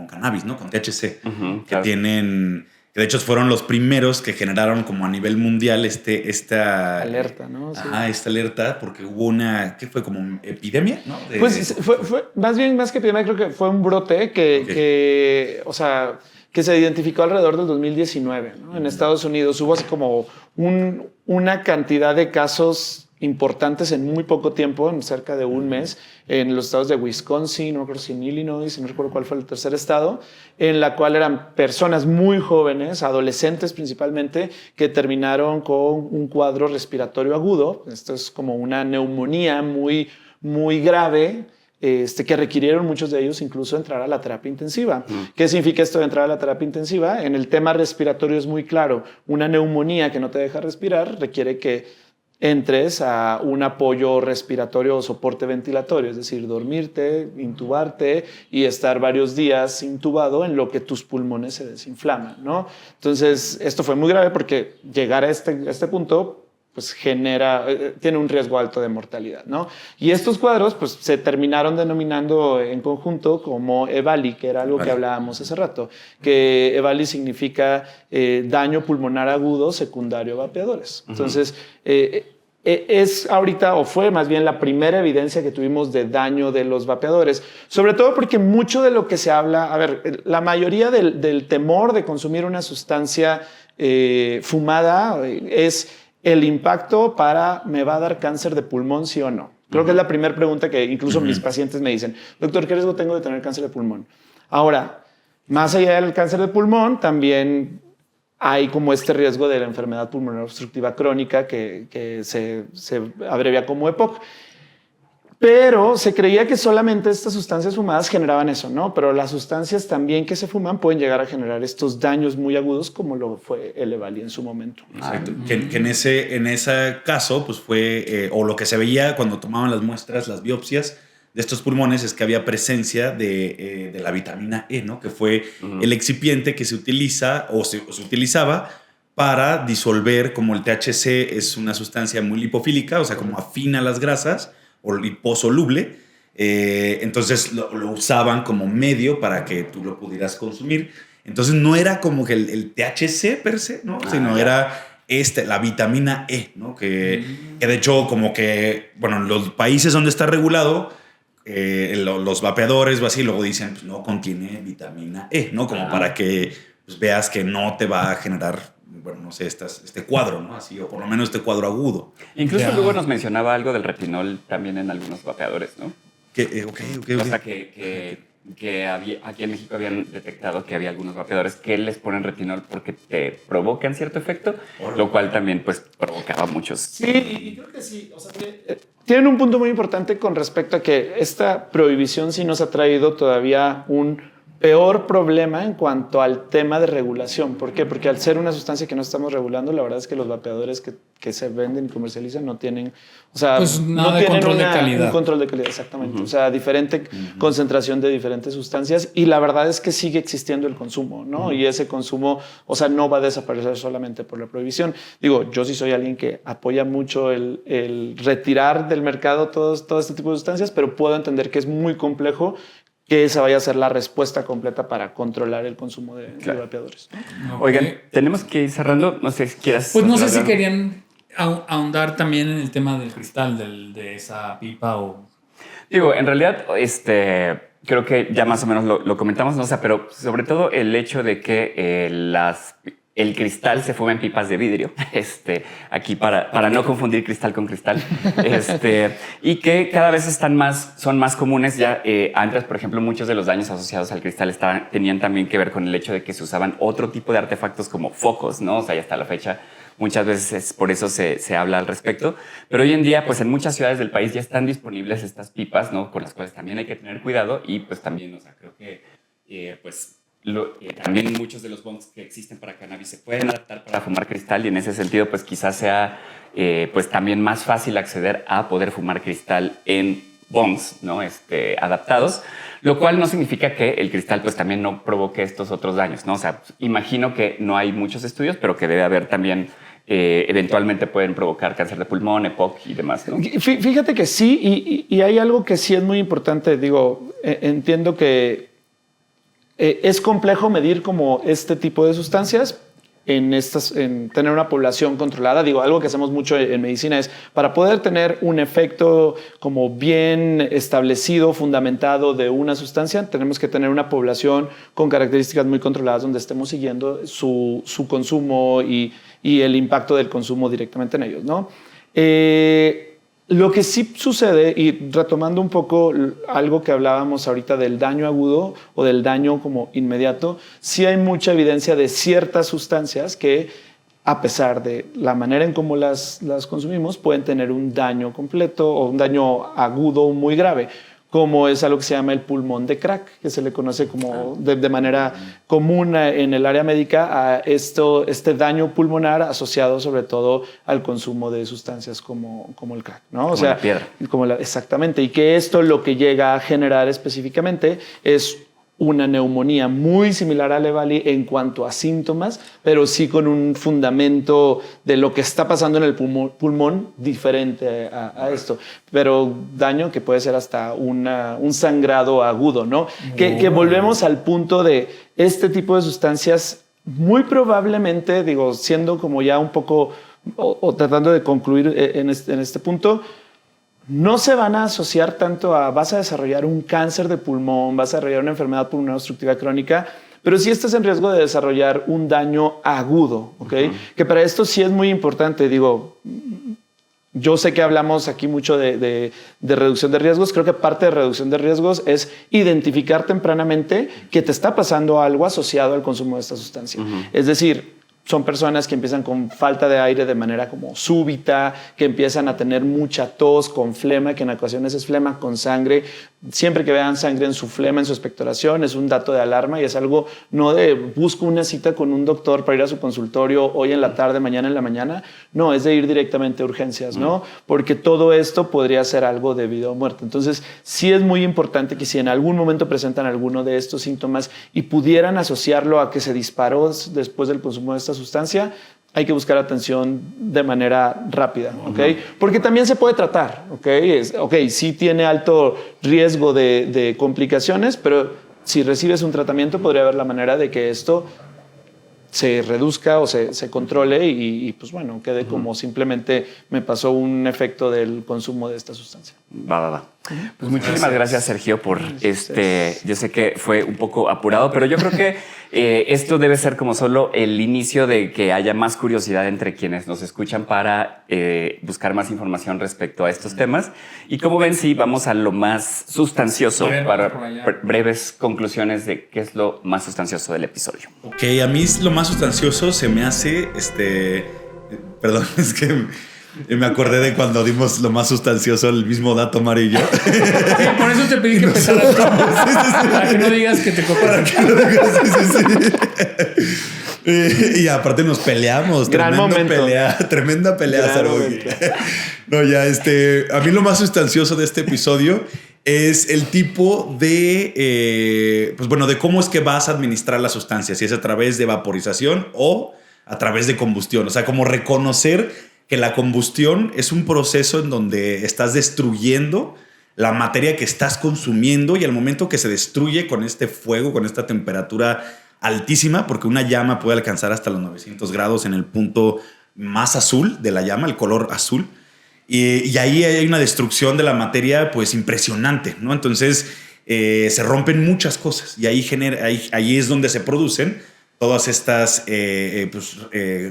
cannabis, ¿no? Con THC, que claro. tienen... Que de hecho fueron los primeros que generaron como a nivel mundial esta alerta, ¿no? Sí. Ajá, esta alerta, porque hubo una, ¿qué fue? Como epidemia, ¿no? Pues fue más que epidemia, creo que fue un brote que se identificó alrededor del 2019, ¿no? En Estados Unidos hubo así como una cantidad de casos importantes en muy poco tiempo, en cerca de un mes, en los estados de Wisconsin, no recuerdo si en Illinois, no recuerdo cuál fue el tercer estado, en la cual eran personas muy jóvenes, adolescentes principalmente, que terminaron con un cuadro respiratorio agudo. Esto es como una neumonía muy, muy grave, que requirieron muchos de ellos incluso entrar a la terapia intensiva. ¿Qué significa esto de entrar a la terapia intensiva? En el tema respiratorio es muy claro. Una neumonía que no te deja respirar requiere que entres a un apoyo respiratorio o soporte ventilatorio, es decir, dormirte, intubarte y estar varios días intubado en lo que tus pulmones se desinflaman, ¿no? Entonces, esto fue muy grave porque llegar a este punto pues tiene un riesgo alto de mortalidad, ¿no? Y estos cuadros pues se terminaron denominando en conjunto como EVALI, que era algo que hablábamos hace rato, que EVALI significa daño pulmonar agudo secundario a vapeadores. Entonces, es ahorita, o fue más bien la primera evidencia que tuvimos de daño de los vapeadores, sobre todo porque mucho de lo que se habla, a ver, la mayoría del temor de consumir una sustancia fumada es el impacto me va a dar cáncer de pulmón, sí o no. Creo que es la primera pregunta que incluso mis pacientes me dicen, doctor, ¿qué riesgo tengo de tener cáncer de pulmón? Ahora, más allá del cáncer de pulmón, también hay como este riesgo de la enfermedad pulmonar obstructiva crónica que se abrevia como EPOC. Pero se creía que solamente estas sustancias fumadas generaban eso, ¿no? Pero las sustancias también que se fuman pueden llegar a generar estos daños muy agudos como lo fue el EVALI en su momento. Exacto. Que en ese caso, pues fue, o lo que se veía cuando tomaban las muestras, las biopsias de estos pulmones, es que había presencia de la vitamina E, ¿no? Que fue el excipiente que se utiliza o se utilizaba para disolver, como el THC es una sustancia muy lipofílica, o sea, como afina las grasas, o liposoluble, entonces lo usaban como medio para que tú lo pudieras consumir. Entonces no era como que el THC per se, ¿no? Sino era la vitamina E, ¿no? Que de hecho como que, bueno, en los países donde está regulado, los vapeadores o así, luego dicen, pues no contiene vitamina E, ¿no? Como para que pues, veas que no te va a generar, bueno, no sé, este cuadro, ¿no? Así, o por lo menos este cuadro agudo. Incluso luego nos mencionaba algo del retinol también en algunos vapeadores, ¿no? O sea, que aquí en México habían detectado que había algunos vapeadores que les ponen retinol porque te provocan cierto efecto, lo cual también pues provocaba muchos. Sí, y creo que sí. O sea, tienen un punto muy importante con respecto a que esta prohibición sí nos ha traído todavía un peor problema en cuanto al tema de regulación. ¿Por qué? Porque al ser una sustancia que no estamos regulando, la verdad es que los vapeadores que se venden y comercializan no tienen, o sea, pues no de tienen control de calidad. Un control de calidad, exactamente. O sea, diferente concentración de diferentes sustancias, y la verdad es que sigue existiendo el consumo, ¿no? Y ese consumo, o sea, no va a desaparecer solamente por la prohibición. Digo, yo sí soy alguien que apoya mucho el retirar del mercado todo este tipo de sustancias, pero puedo entender que es muy complejo que esa vaya a ser la respuesta completa para controlar el consumo de vapeadores, ¿no? Ok. Oigan, tenemos que ir cerrando. No sé si quieras. Pues no sé si hablar. querían ahondar también en el tema del cristal, de esa pipa o... Digo, en realidad, creo que ya más o menos lo comentamos, ¿no? O sea, pero sobre todo el hecho de que el cristal se fuma en pipas de vidrio, aquí para no confundir cristal con cristal, y que cada vez son más comunes. Ya antes, por ejemplo, muchos de los daños asociados al cristal tenían también que ver con el hecho de que se usaban otro tipo de artefactos como focos, ¿no? O sea, y hasta la fecha muchas veces por eso se habla al respecto. Pero hoy en día, pues en muchas ciudades del país ya están disponibles estas pipas, ¿no? Con las cuales también hay que tener cuidado y pues también, o sea, creo que también muchos de los bongs que existen para cannabis se pueden adaptar para fumar cristal y en ese sentido pues quizás sea pues también más fácil acceder a poder fumar cristal en bongs, ¿no? Adaptados, lo cual no significa que el cristal pues también no provoque estos otros daños, ¿no? O sea, imagino que no hay muchos estudios, pero que debe haber también eventualmente pueden provocar cáncer de pulmón, EPOC y demás, ¿no? Fíjate que sí, y hay algo que sí es muy importante. Digo, entiendo que es complejo medir como este tipo de sustancias en tener una población controlada. Digo, algo que hacemos mucho en medicina es para poder tener un efecto como bien establecido, fundamentado de una sustancia, tenemos que tener una población con características muy controladas donde estemos siguiendo su consumo y el impacto del consumo directamente en ellos, ¿no? Lo que sí sucede, y retomando un poco algo que hablábamos ahorita del daño agudo o del daño como inmediato, sí hay mucha evidencia de ciertas sustancias que, a pesar de la manera en cómo las consumimos, pueden tener un daño completo o un daño agudo muy grave, como es algo que se llama el pulmón de crack, que se le conoce como de manera común en el área médica a este daño pulmonar asociado sobre todo al consumo de sustancias como el crack, ¿no? Como o sea, la piedra. Exactamente, y que esto lo que llega a generar específicamente es una neumonía muy similar al EVALI en cuanto a síntomas, pero sí con un fundamento de lo que está pasando en el pulmón diferente a esto. Pero daño que puede ser hasta un sangrado agudo, ¿no? Que volvemos al punto de este tipo de sustancias, muy probablemente, digo, siendo como ya un poco o tratando de concluir en este punto, no se van a asociar tanto a vas a desarrollar un cáncer de pulmón, vas a desarrollar una enfermedad pulmonar obstructiva crónica, pero sí estás en riesgo de desarrollar un daño agudo, ¿ok? Que para esto sí es muy importante. Digo, yo sé que hablamos aquí mucho de reducción de riesgos. Creo que parte de reducción de riesgos es identificar tempranamente que te está pasando algo asociado al consumo de esta sustancia. Es decir, son personas que empiezan con falta de aire de manera como súbita, que empiezan a tener mucha tos con flema, que en ocasiones es flema con sangre. Siempre que vean sangre en su flema, en su expectoración, es un dato de alarma y es algo no de busco una cita con un doctor para ir a su consultorio hoy en la tarde, mañana en la mañana. No, es de ir directamente a urgencias, ¿no? Porque todo esto podría ser algo de vida o muerte. Entonces, sí es muy importante que si en algún momento presentan alguno de estos síntomas y pudieran asociarlo a que se disparó después del consumo de esta sustancia, hay que buscar atención de manera rápida, ¿ok? Porque también se puede tratar, ¿ok? Sí tiene alto riesgo de complicaciones, pero si recibes un tratamiento podría haber la manera de que esto se reduzca o se controle y pues bueno, quede como simplemente me pasó un efecto del consumo de esta sustancia. Va. Pues muchísimas gracias, Sergio, por yo sé que fue un poco apurado, pero yo creo que esto debe ser como solo el inicio de que haya más curiosidad entre quienes nos escuchan para buscar más información respecto a estos temas. Y como ven, sí, vamos a lo más sustancioso para breves conclusiones de qué es lo más sustancioso del episodio. Ok, a mí lo más sustancioso se me hace, perdón, es que me acordé de cuando dimos lo más sustancioso, el mismo dato amarillo. Sí, por eso te pedí que empezaras tú. Para que no digas que te copiaron. Y aparte nos peleamos. Tremenda pelea. No, ya a mí lo más sustancioso de este episodio es el tipo de, de cómo es que vas a administrar la sustancia, si es a través de vaporización o a través de combustión. O sea, como reconocer que la combustión es un proceso en donde estás destruyendo la materia que estás consumiendo y al momento que se destruye con este fuego, con esta temperatura altísima, porque una llama puede alcanzar hasta los 900 grados en el punto más azul de la llama, el color azul. Y ahí hay una destrucción de la materia pues impresionante, ¿no? Entonces se rompen muchas cosas y ahí es donde se producen todas estas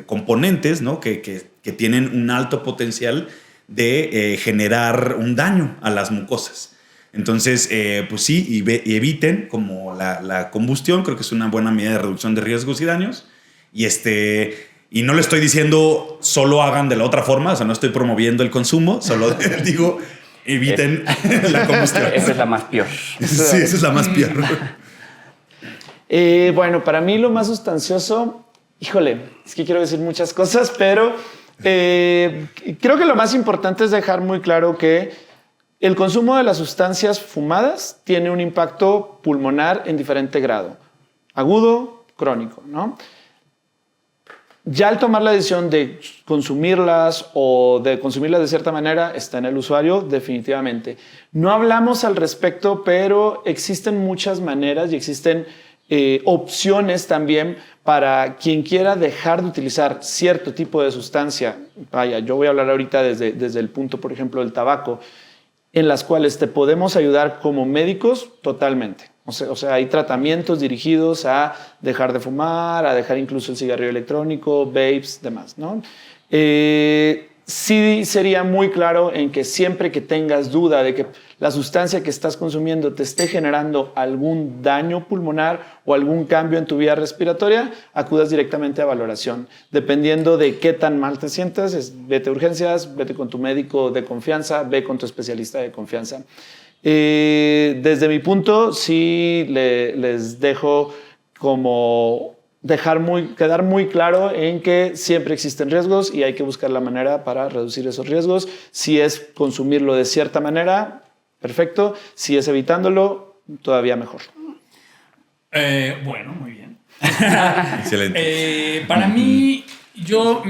componentes, ¿no? que tienen un alto potencial de generar un daño a las mucosas. Entonces, pues sí, y eviten como la combustión. Creo que es una buena medida de reducción de riesgos y daños. Y no le estoy diciendo solo hagan de la otra forma, o sea, no estoy promoviendo el consumo, solo digo eviten la combustión. Esa es la más peor. Sí, esa es la más peor. Bueno, para mí lo más sustancioso, híjole, es que quiero decir muchas cosas, pero creo que lo más importante es dejar muy claro que el consumo de las sustancias fumadas tiene un impacto pulmonar en diferente grado, agudo, crónico, ¿no? Ya al tomar la decisión de consumirlas o de consumirlas de cierta manera está en el usuario definitivamente. No hablamos al respecto, pero existen muchas maneras y existen opciones también para quien quiera dejar de utilizar cierto tipo de sustancia. Vaya, yo voy a hablar ahorita desde el punto, por ejemplo, del tabaco, en las cuales te podemos ayudar como médicos totalmente. O sea, hay tratamientos dirigidos a dejar de fumar, a dejar incluso el cigarrillo electrónico, vapes, demás, ¿no? Sí sería muy claro en que siempre que tengas duda de que la sustancia que estás consumiendo te esté generando algún daño pulmonar o algún cambio en tu vía respiratoria, acudas directamente a valoración. Dependiendo de qué tan mal te sientas, vete a urgencias, vete con tu médico de confianza, ve con tu especialista de confianza. Desde mi punto, sí les dejo como quedar muy claro en que siempre existen riesgos y hay que buscar la manera para reducir esos riesgos. Si es consumirlo de cierta manera, perfecto. Si es evitándolo, todavía mejor. Bueno, muy bien. Excelente. Para mí, yo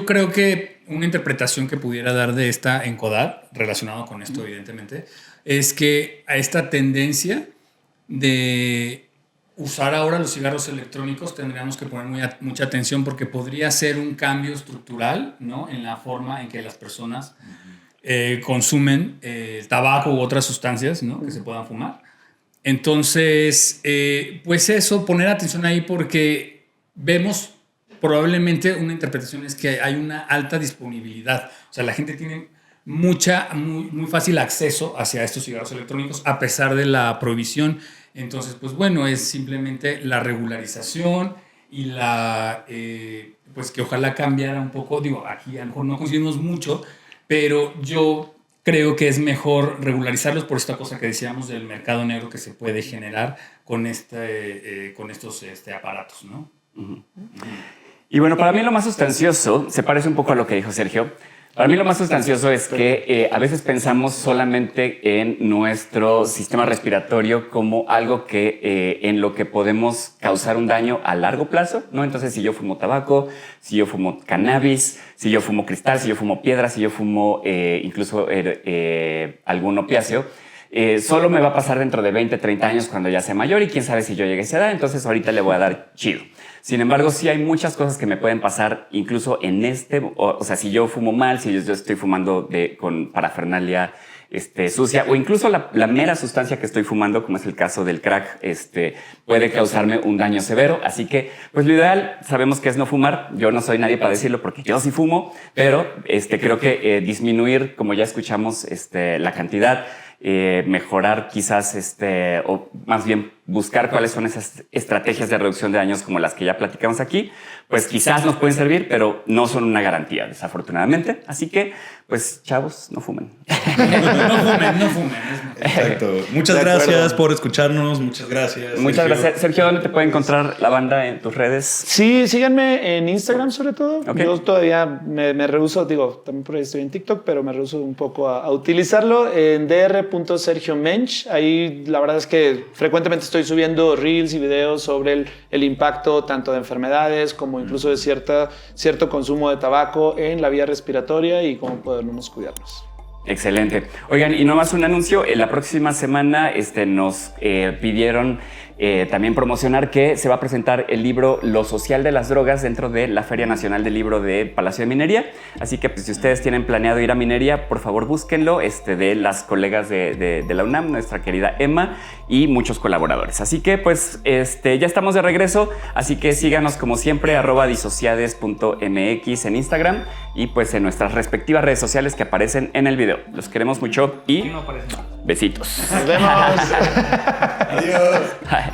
creo que una interpretación que pudiera dar de esta encodar, relacionado con esto evidentemente, es que a esta tendencia de usar ahora los cigarros electrónicos tendríamos que poner mucha atención porque podría ser un cambio estructural, ¿no? En la forma en que las personas consumen tabaco u otras sustancias, ¿no? Que se puedan fumar. Entonces, pues eso, poner atención ahí porque vemos probablemente una interpretación es que hay una alta disponibilidad. O sea, la gente tiene muy fácil acceso hacia estos cigarros electrónicos a pesar de la prohibición. Entonces, pues bueno, es simplemente la regularización y pues que ojalá cambiara un poco. Digo, aquí a lo mejor no coincidimos mucho, pero yo creo que es mejor regularizarlos por esta cosa que decíamos del mercado negro que se puede generar con estos aparatos, ¿no? Uh-huh. Y bueno, para mí lo más sustancioso se parece un poco a lo que dijo Sergio. Para mí lo más sustancioso es que a veces pensamos solamente en nuestro sistema respiratorio como algo que en lo que podemos causar un daño a largo plazo, ¿no? Entonces, si yo fumo tabaco, si yo fumo cannabis, si yo fumo cristal, si yo fumo piedra, si yo fumo incluso algún opiáceo, solo me va a pasar dentro de 20, 30 años cuando ya sea mayor y quién sabe si yo llegue a esa edad, entonces ahorita le voy a dar chido. Sin embargo, sí hay muchas cosas que me pueden pasar incluso en o sea, si yo fumo mal, si yo estoy fumando con parafernalia sucia o incluso la mera sustancia que estoy fumando, como es el caso del crack, puede causarme un daño severo. Así que, pues lo ideal, sabemos que es no fumar. Yo no soy nadie para decirlo porque yo sí fumo, pero creo que disminuir, como ya escuchamos, la cantidad, mejorar quizás, o más bien buscar cuáles son esas estrategias de reducción de daños como las que ya platicamos aquí, pues quizás nos pueden servir, pero no son una garantía, desafortunadamente. Así que, pues, chavos, no fumen. No fumen. Exacto. Muchas gracias por escucharnos. Muchas gracias. Muchas gracias. Sergio, ¿dónde te puede encontrar la banda en tus redes? Sí, síganme en Instagram sobre todo. Okay. Yo todavía me rehuso, también por ahí estoy en TikTok, pero me rehuso un poco a utilizarlo en dr.sergiomench. Ahí la verdad es que frecuentemente estoy subiendo reels y videos sobre el impacto tanto de enfermedades como incluso de cierto consumo de tabaco en la vía respiratoria y cómo podemos cuidarnos. Excelente. Oigan, y nomás un anuncio. La próxima semana nos pidieron también promocionar que se va a presentar el libro Lo Social de las Drogas dentro de la Feria Nacional del Libro de Palacio de Minería. Así que pues, si ustedes tienen planeado ir a Minería, por favor búsquenlo de las colegas de la UNAM, nuestra querida Emma y muchos colaboradores. Así que pues ya estamos de regreso. Así que síganos como siempre @disociades.mx en Instagram y pues en nuestras respectivas redes sociales que aparecen en el video. Los queremos mucho y No aparece nada. besitos. Nos vemos. Adiós. Bye.